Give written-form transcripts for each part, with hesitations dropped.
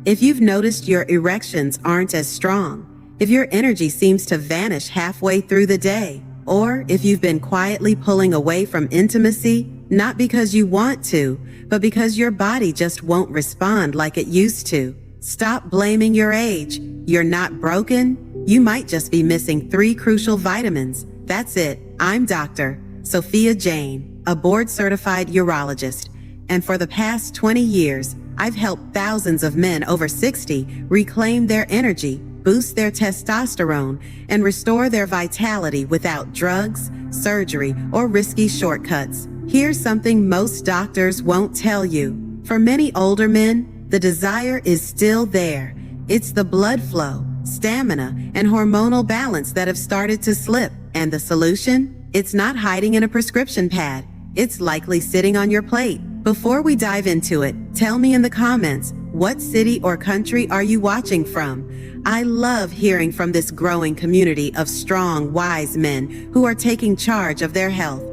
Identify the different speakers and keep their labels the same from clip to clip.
Speaker 1: If you've noticed your erections aren't as strong, if your energy seems to vanish halfway through the day, or if you've been quietly pulling away from intimacy, not because you want to, but because your body just won't respond like it used to, stop blaming your age. You're not broken. You might just be missing 3 crucial vitamins. That's it. I'm Dr. Sophia Jane, a board-certified urologist, and for the past 20 years, I've helped thousands of men over 60 reclaim their energy, boost their testosterone, and restore their vitality without drugs, surgery, or risky shortcuts. Here's something most doctors won't tell you. For many older men, the desire is still there. It's the blood flow, stamina, and hormonal balance that have started to slip. And the solution? It's not hiding in a prescription pad. It's likely sitting on your plate. Before we dive into it, tell me in the comments, what city or country are you watching from? I love hearing from this growing community of strong, wise men who are taking charge of their health.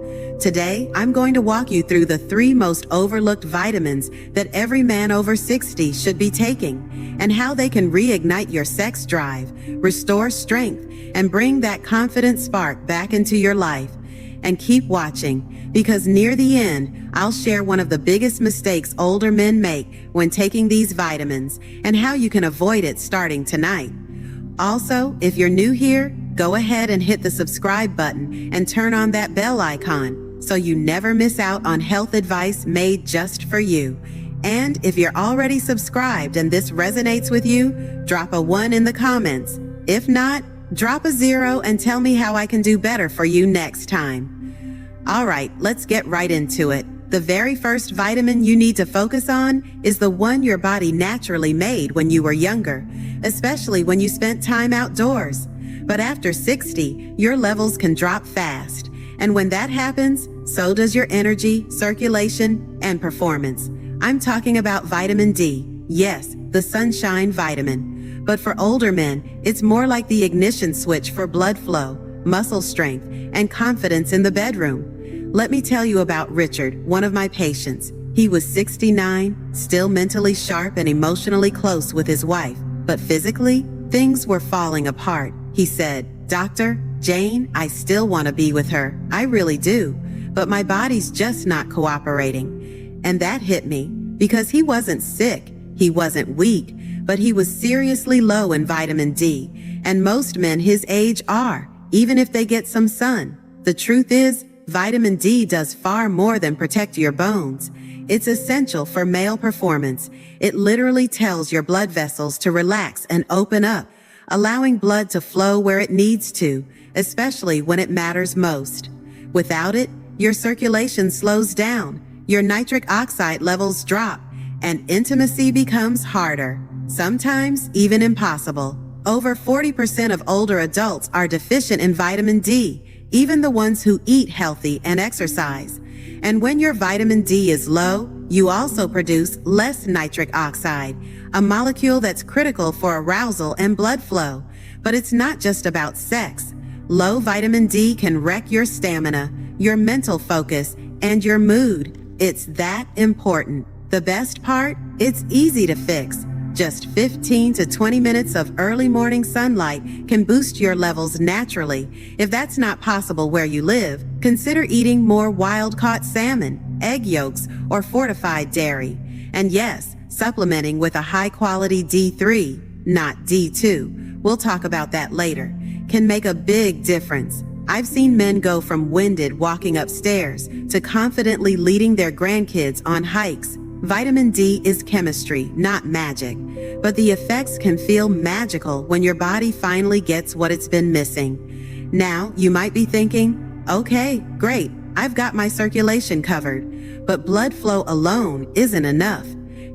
Speaker 1: Today, I'm going to walk you through the 3 most overlooked vitamins that every man over 60 should be taking, and how they can reignite your sex drive, restore strength, and bring that confident spark back into your life. And keep watching, because near the end, I'll share one of the biggest mistakes older men make when taking these vitamins and how you can avoid it starting tonight. Also, if you're new here, go ahead and hit the subscribe button and turn on that bell icon so you never miss out on health advice made just for you. And if you're already subscribed and this resonates with you, drop a 1 in the comments. If not, drop a 0 and tell me how I can do better for you next time. All right, let's get right into it. The very first vitamin you need to focus on is the one your body naturally made when you were younger, especially when you spent time outdoors. But after 60, your levels can drop fast. And when that happens, so does your energy, circulation, and performance. I'm talking about vitamin D. Yes, the sunshine vitamin. But for older men, it's more like the ignition switch for blood flow, muscle strength, and confidence in the bedroom. Let me tell you about Richard, one of my patients. He was 69, still mentally sharp and emotionally close with his wife, but physically, things were falling apart. He said, "Dr. Jane, I still want to be with her. I really do, but my body's just not cooperating." And that hit me, because he wasn't sick, he wasn't weak, but he was seriously low in vitamin D, and most men his age are, even if they get some sun. The truth is, vitamin D does far more than protect your bones. It's essential for male performance. It literally tells your blood vessels to relax and open up, allowing blood to flow where it needs to, especially when it matters most. Without it, your circulation slows down, your nitric oxide levels drop, and intimacy becomes harder, sometimes even impossible. Over 40% of older adults are deficient in vitamin D, even the ones who eat healthy and exercise. And when your vitamin D is low, you also produce less nitric oxide, a molecule that's critical for arousal and blood flow. But it's not just about sex. Low vitamin D can wreck your stamina, your mental focus, and your mood. It's that important. The best part? It's easy to fix. Just 15 to 20 minutes of early morning sunlight can boost your levels naturally. If that's not possible where you live, consider eating more wild-caught salmon, egg yolks, or fortified dairy. And yes, supplementing with a high-quality D3, not D2, we'll talk about that later, can make a big difference. I've seen men go from winded walking upstairs to confidently leading their grandkids on hikes. Vitamin D is chemistry, not magic, but the effects can feel magical when your body finally gets what it's been missing. Now, you might be thinking, okay, great, I've got my circulation covered, but blood flow alone isn't enough.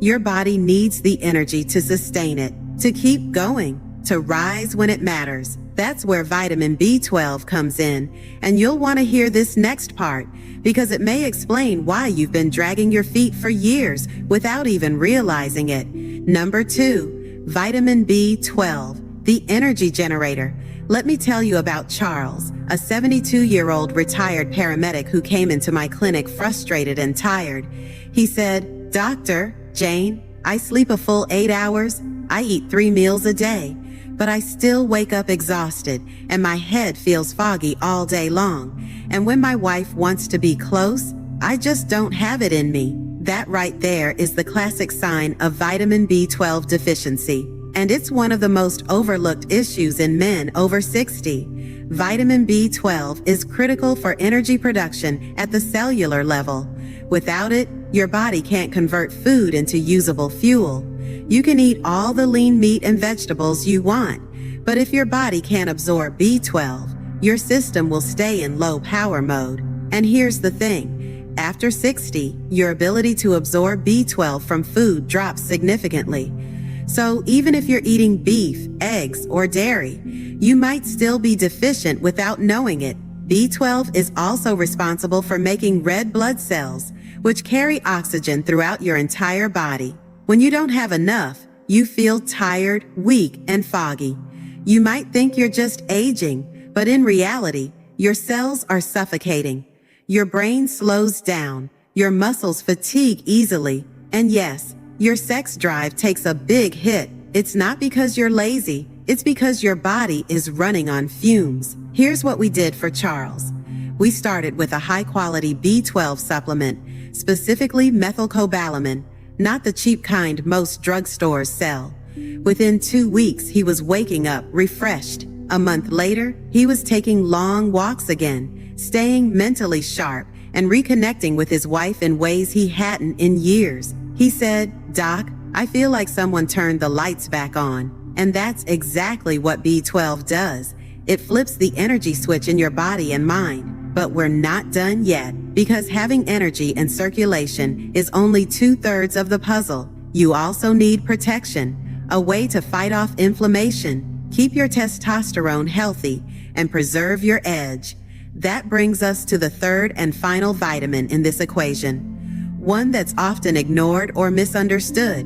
Speaker 1: Your body needs the energy to sustain it, to keep going, to rise when it matters. That's where vitamin B12 comes in, and you'll want to hear this next part, because it may explain why you've been dragging your feet for years without even realizing it. Number 2, vitamin B12, the energy generator. Let me tell you about Charles, a 72-year-old retired paramedic who came into my clinic frustrated and tired. He said, "Dr. Jane, I sleep a full 8 hours, I eat 3 meals a day, but I still wake up exhausted and my head feels foggy all day long. And when my wife wants to be close, I just don't have it in me. That right there is the classic sign of vitamin B12 deficiency. And it's one of the most overlooked issues in men over 60. Vitamin B12 is critical for energy production at the cellular level. Without it, your body can't convert food into usable fuel. You can eat all the lean meat and vegetables you want, but if your body can't absorb B12, your system will stay in low power mode. And here's the thing, after 60, your ability to absorb B12 from food drops significantly. So even if you're eating beef, eggs, or dairy, you might still be deficient without knowing it. B12 is also responsible for making red blood cells, which carry oxygen throughout your entire body. When you don't have enough, you feel tired, weak, and foggy. You might think you're just aging, but in reality, your cells are suffocating. Your brain slows down, your muscles fatigue easily, and yes, your sex drive takes a big hit. It's not because you're lazy, it's because your body is running on fumes. Here's what we did for Charles. We started with a high-quality B12 supplement, specifically methylcobalamin, not the cheap kind most drugstores sell. Within 2 weeks, he was waking up refreshed. A month later, he was taking long walks again, staying mentally sharp, and reconnecting with his wife in ways he hadn't in years. He said, "Doc, I feel like someone turned the lights back on." And that's exactly what B12 does. It flips the energy switch in your body and mind. But we're not done yet, because having energy and circulation is only 2/3 of the puzzle. You also need protection, a way to fight off inflammation, keep your testosterone healthy, and preserve your edge. That brings us to the third and final vitamin in this equation, one that's often ignored or misunderstood.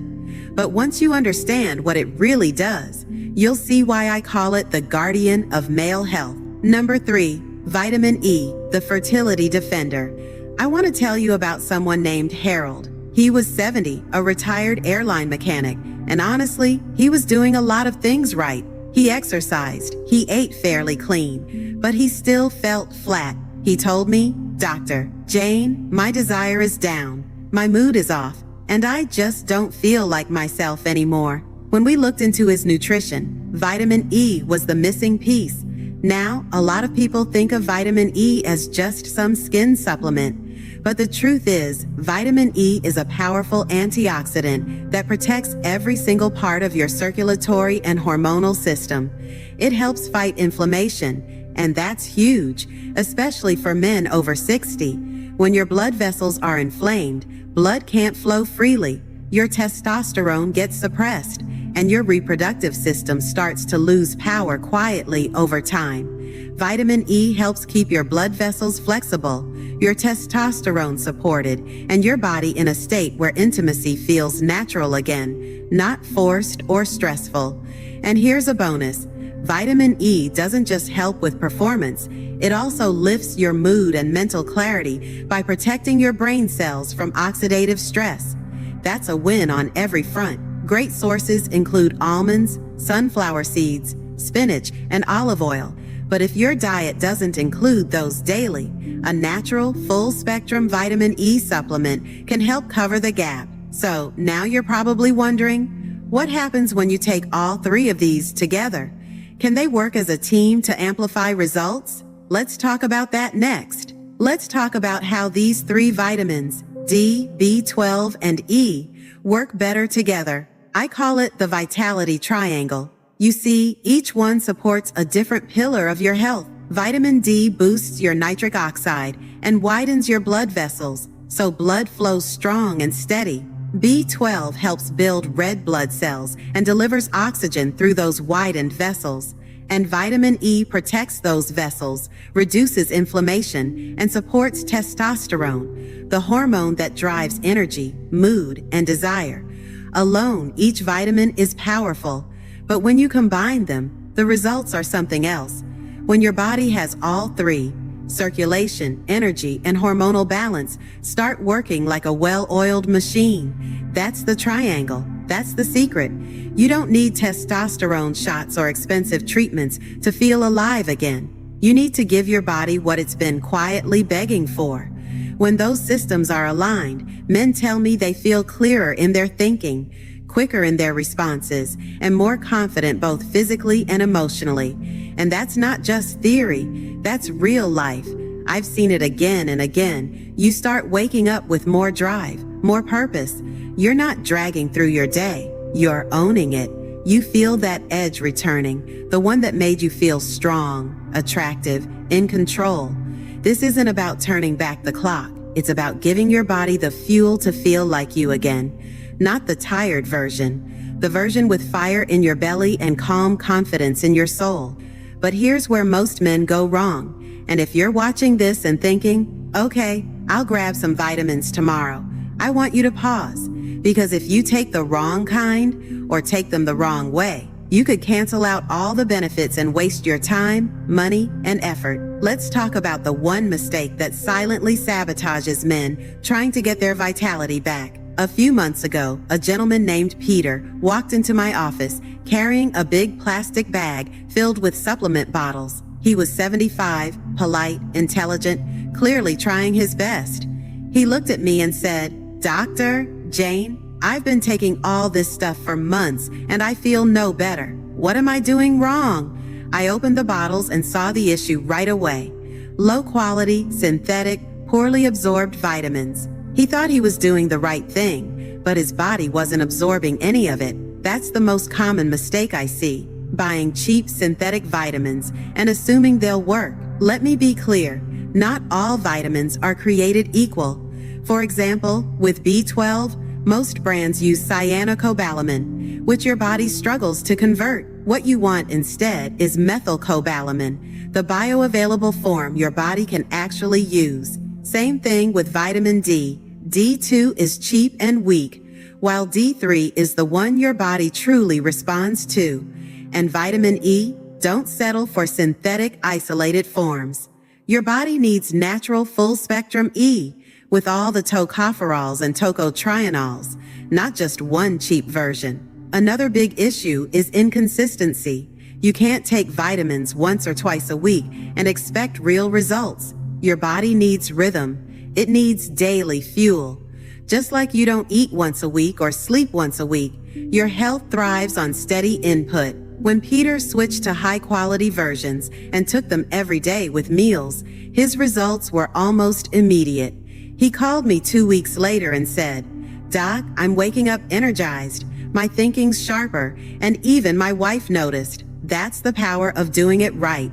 Speaker 1: But once you understand what it really does, you'll see why I call it the guardian of male health. Number 3, vitamin E, the fertility defender. I want to tell you about someone named Harold. He was 70, a retired airline mechanic, and honestly, he was doing a lot of things right. He exercised, he ate fairly clean, but he still felt flat. He told me, "Dr. Jane, my desire is down, my mood is off, and I just don't feel like myself anymore." When we looked into his nutrition, vitamin E was the missing piece. Now, a lot of people think of vitamin E as just some skin supplement. But the truth is, vitamin E is a powerful antioxidant that protects every single part of your circulatory and hormonal system. It helps fight inflammation, and that's huge, especially for men over 60. When your blood vessels are inflamed, blood can't flow freely, your testosterone gets suppressed, and your reproductive system starts to lose power quietly over time. Vitamin E helps keep your blood vessels flexible, your testosterone supported, and your body in a state where intimacy feels natural again, not forced or stressful. And here's a bonus. Vitamin E doesn't just help with performance, it also lifts your mood and mental clarity by protecting your brain cells from oxidative stress. That's a win on every front. Great sources include almonds, sunflower seeds, spinach, and olive oil. But if your diet doesn't include those daily, a natural, full-spectrum vitamin E supplement can help cover the gap. So now you're probably wondering, what happens when you take all 3 of these together? Can they work as a team to amplify results? Let's talk about that next. Let's talk about how these 3 vitamins, D, B12, and E, work better together. I call it the vitality triangle. You see, each one supports a different pillar of your health. Vitamin D boosts your nitric oxide and widens your blood vessels, so blood flows strong and steady. B12 helps build red blood cells and delivers oxygen through those widened vessels. And vitamin E protects those vessels, reduces inflammation, and supports testosterone, the hormone that drives energy, mood, and desire. Alone, each vitamin is powerful, but when you combine them, the results are something else. When your body has all 3, circulation, energy, and hormonal balance start working like a well-oiled machine. That's the triangle. That's the secret. You don't need testosterone shots or expensive treatments to feel alive again. You need to give your body what it's been quietly begging for. When those systems are aligned, men tell me they feel clearer in their thinking, quicker in their responses, and more confident both physically and emotionally. And that's not just theory, that's real life. I've seen it again and again. You start waking up with more drive, more purpose. You're not dragging through your day, you're owning it. You feel that edge returning, the one that made you feel strong, attractive, in control. This isn't about turning back the clock. It's about giving your body the fuel to feel like you again. Not the tired version, the version with fire in your belly and calm confidence in your soul. But here's where most men go wrong. And if you're watching this and thinking, okay, I'll grab some vitamins tomorrow, I want you to pause. Because if you take the wrong kind or take them the wrong way, you could cancel out all the benefits and waste your time, money, and effort. Let's talk about the one mistake that silently sabotages men trying to get their vitality back. A few months ago, a gentleman named Peter walked into my office carrying a big plastic bag filled with supplement bottles. He was 75, polite, intelligent, clearly trying his best. He looked at me and said, "Dr. Jane, I've been taking all this stuff for months and I feel no better. What am I doing wrong?" I opened the bottles and saw the issue right away. Low quality, synthetic, poorly absorbed vitamins. He thought he was doing the right thing, but his body wasn't absorbing any of it. That's the most common mistake I see, buying cheap synthetic vitamins and assuming they'll work. Let me be clear, not all vitamins are created equal. For example, with B12, most brands use cyanocobalamin, which your body struggles to convert. What you want instead is methylcobalamin, the bioavailable form your body can actually use. Same thing with vitamin D. D2 is cheap and weak, while D3 is the one your body truly responds to. And vitamin E, don't settle for synthetic isolated forms. Your body needs natural full-spectrum E, with all the tocopherols and tocotrienols, not just one cheap version. Another big issue is inconsistency. You can't take vitamins once or twice a week and expect real results. Your body needs rhythm. It needs daily fuel. Just like you don't eat once a week or sleep once a week, your health thrives on steady input. When Peter switched to high-quality versions and took them every day with meals, his results were almost immediate. He called me 2 weeks later and said, "Doc, I'm waking up energized. My thinking's sharper, and even my wife noticed." That's the power of doing it right.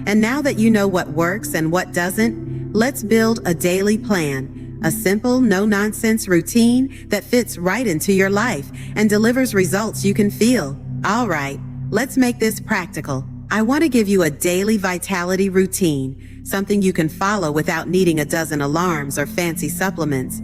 Speaker 1: And now that you know what works and what doesn't, let's build a daily plan, a simple, no-nonsense routine that fits right into your life and delivers results you can feel. All right, let's make this practical. I want to give you a daily vitality routine, something you can follow without needing a dozen alarms or fancy supplements.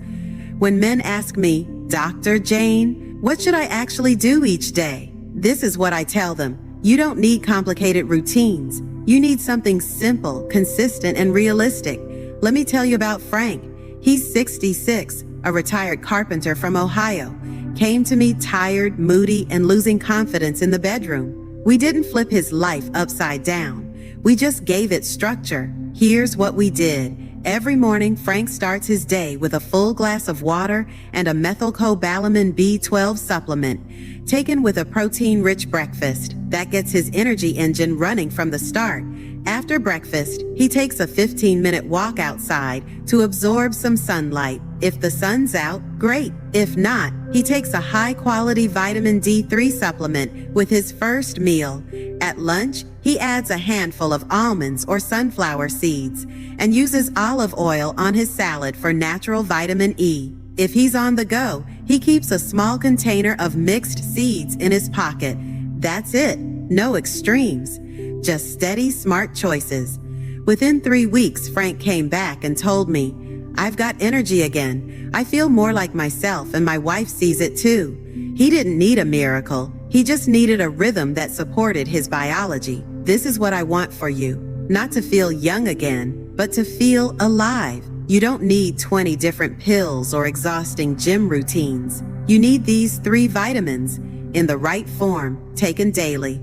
Speaker 1: When men ask me, "Dr. Jane, what should I actually do each day?" This is what I tell them. You don't need complicated routines. You need something simple, consistent, and realistic. Let me tell you about Frank. He's 66, a retired carpenter from Ohio. Came to me tired, moody, and losing confidence in the bedroom. We didn't flip his life upside down. We just gave it structure. Here's what we did. Every morning, Frank starts his day with a full glass of water and a methylcobalamin B12 supplement, taken with a protein-rich breakfast. That gets his energy engine running from the start. After breakfast, he takes a 15-minute walk outside to absorb some sunlight. If the sun's out, great. If not, he takes a high-quality vitamin D3 supplement with his first meal. At lunch, he adds a handful of almonds or sunflower seeds and uses olive oil on his salad for natural vitamin E. If he's on the go, he keeps a small container of mixed seeds in his pocket. That's it. No extremes. Just steady, smart choices. Within 3 weeks, Frank came back and told me, "I've got energy again. I feel more like myself, and my wife sees it too." He didn't need a miracle. He just needed a rhythm that supported his biology. This is what I want for you. Not to feel young again, but to feel alive. You don't need 20 different pills or exhausting gym routines. You need these 3 vitamins in the right form, taken daily,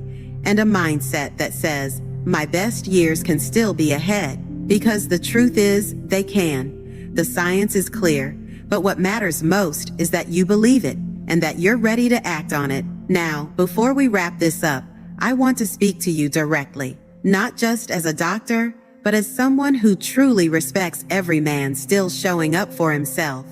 Speaker 1: and a mindset that says, my best years can still be ahead, because the truth is, they can. The science is clear, but what matters most is that you believe it and that you're ready to act on it. Now, before we wrap this up, I want to speak to you directly, not just as a doctor, but as someone who truly respects every man still showing up for himself.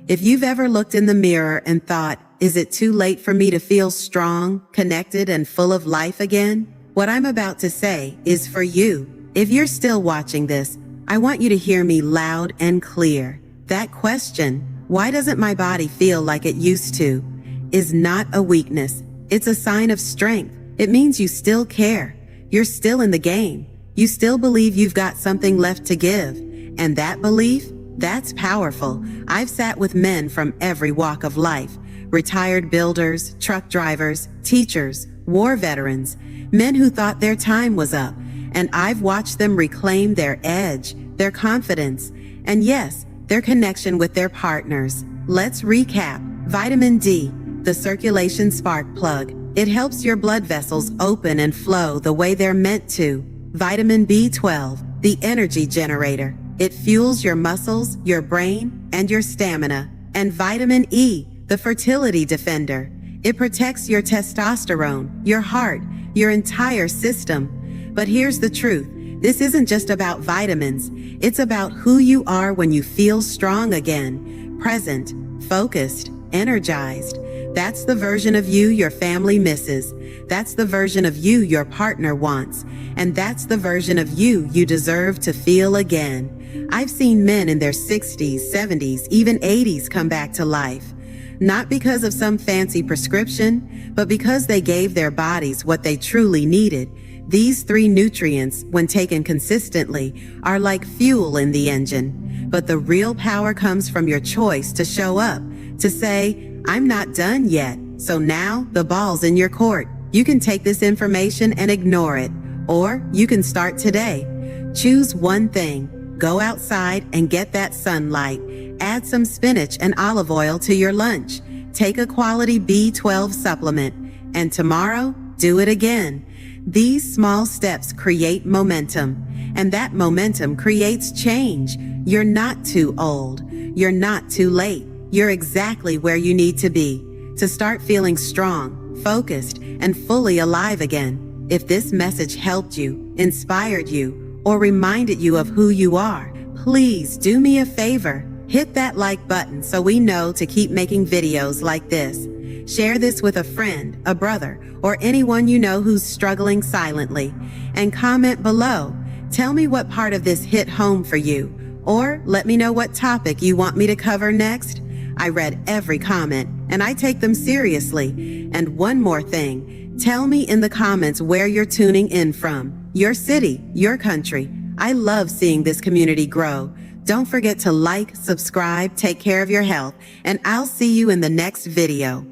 Speaker 1: If you've ever looked in the mirror and thought, is it too late for me to feel strong, connected, and full of life again? What I'm about to say is for you. If you're still watching this, I want you to hear me loud and clear. That question, why doesn't my body feel like it used to, is not a weakness. It's a sign of strength. It means you still care. You're still in the game. You still believe you've got something left to give. And that belief, that's powerful. I've sat with men from every walk of life, retired builders, truck drivers, teachers, war veterans, men who thought their time was up. And I've watched them reclaim their edge, their confidence, and yes, their connection with their partners. Let's recap. Vitamin D, the circulation spark plug. It helps your blood vessels open and flow the way they're meant to. Vitamin B12, the energy generator. It fuels your muscles, your brain, and your stamina. And vitamin E, the fertility defender. It protects your testosterone, your heart, your entire system. But here's the truth. This isn't just about vitamins. It's about who you are when you feel strong again, present, focused, energized. That's the version of you your family misses. That's the version of you your partner wants. And that's the version of you you deserve to feel again. I've seen men in their 60s, 70s, even 80s come back to life. Not because of some fancy prescription, but because they gave their bodies what they truly needed. These 3 nutrients, when taken consistently, are like fuel in the engine. But the real power comes from your choice to show up, to say, I'm not done yet. So now the ball's in your court. You can take this information and ignore it, or you can start today. Choose one thing. Go outside and get that sunlight. Add some spinach and olive oil to your lunch. Take a quality B12 supplement. And tomorrow, do it again. These small steps create momentum, and that momentum creates change. You're not too old. You're not too late. You're exactly where you need to be to start feeling strong, focused, and fully alive again. If this message helped you, inspired you, or reminded you of who you are, please do me a favor. Hit that like button so we know to keep making videos like this. Share this with a friend, a brother, or anyone you know who's struggling silently. And comment below. Tell me what part of this hit home for you, or let me know what topic you want me to cover next. I read every comment, and I take them seriously. And one more thing, tell me in the comments where you're tuning in from, your city, your country. I love seeing this community grow. Don't forget to like, subscribe, take care of your health, and I'll see you in the next video.